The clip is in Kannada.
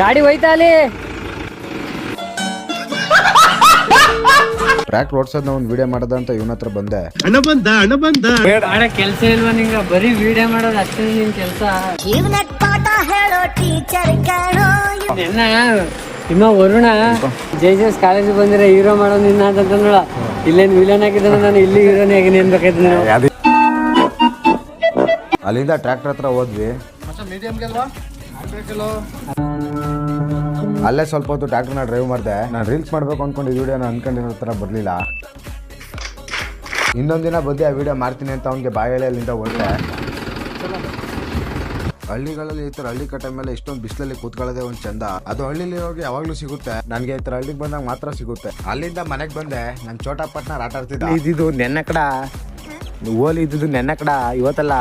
ಗಾಡಿ ಹೋಯ್ತಾ ಅಲ್ಲಿ. ಟ್ರ್ಯಾಕ್ಟರ್ ಓಡಿಸೋದನ್ನ ಒಂದು ವಿಡಿಯೋ ಮಾಡೋದ ಅಂತ ಇವನ ಹತ್ರ ಬಂದೆ. ಹಣ ಬಂದ ಮಾಡೋ ಕೆಲ್ಸ ಇಲ್ವಾ ನಿಂಗ? ಬರೀ ವಿಡಿಯೋ ಮಾಡೋದು ಅಷ್ಟೇ ನಿನ್ ಕೆಲ್ಸ. ನಿನ್ನ ನಿಮ್ಮ ವರುಣ ಜೆ.ಜೆ.ಎಸ್ ಕಾಲೇಜಿಗೆ ಬಂದಿರ ಹೀರೋ ಮಾಡೋ ನಿನ್ನ ಅಂತ ನೋಡ. ಇಲ್ಲೇನು ವಿಲನ್ ಆಗಿದ್ದಾನೆ, ನಾನು ಇಲ್ಲಿ ಹೀರೋನೇ ಆಗಿ ಏನ್ಬೇಕಾಯ್ತು ನೀವು. ಅಲ್ಲಿಂದ ಟ್ರ್ಯಾಕ್ಟರ್ ಹತ್ರ ಹೋದ್ವಿ. ಅಲ್ಲೇ ಸ್ವಲ್ಪ ಹೊತ್ತು ಟ್ರ್ಯಾಕ್ಟರ್ನ ಡ್ರೈವ್ ಮಾಡಿದೆ. ನಾನು ರೀಲ್ಸ್ ಮಾಡಬೇಕು ಅಂದ್ಕೊಂಡು ಈ ವಿಡಿಯೋನ ಅನ್ಕೊಂಡಿರೋ ಥರ ಬರಲಿಲ್ಲ. ಇನ್ನೊಂದು ದಿನ ಬಂದು ಆ ವಿಡಿಯೋ ಮಾಡ್ತೀನಿ ಅಂತ ಅವ್ನಿಗೆ ಬಾಯಲ್ಲಿ ಅಲ್ಲಿಂದ ಹೊರಟೆ. ಹಳ್ಳಿಗಳಲ್ಲಿ ಈ ಥರ ಹಳ್ಳಿ ಕಟ್ಟೆ ಮೇಲೆ ಇಷ್ಟೊಂದು ಬಿಸಿಲಲ್ಲಿ ಕೂತ್ಕೊಳ್ಳೋದೇ ಒಂದು ಚಂದ. ಅದು ಹಳ್ಳಿಲಿ ಹೋಗಿ ಯಾವಾಗಲೂ ಸಿಗುತ್ತೆ. ನನಗೆ ಈ ಥರ ಹಳ್ಳಿಗೆ ಬಂದಾಗ ಮಾತ್ರ ಸಿಗುತ್ತೆ. ಅಲ್ಲಿಂದ ಮನೆಗೆ ಬಂದೆ. ನಾನು ಚೋಟಾಪಟ್ನ ಆಟ ಆಡ್ತಿದ್ದೆ. ಇದ್ದಿದ್ದು ನೆನ್ನ ಕಡ ಓಲಿ ಇದ್ದಿದ್ದು ನೆನ್ನ ಕಡ ಇವತ್ತಲ್ಲ.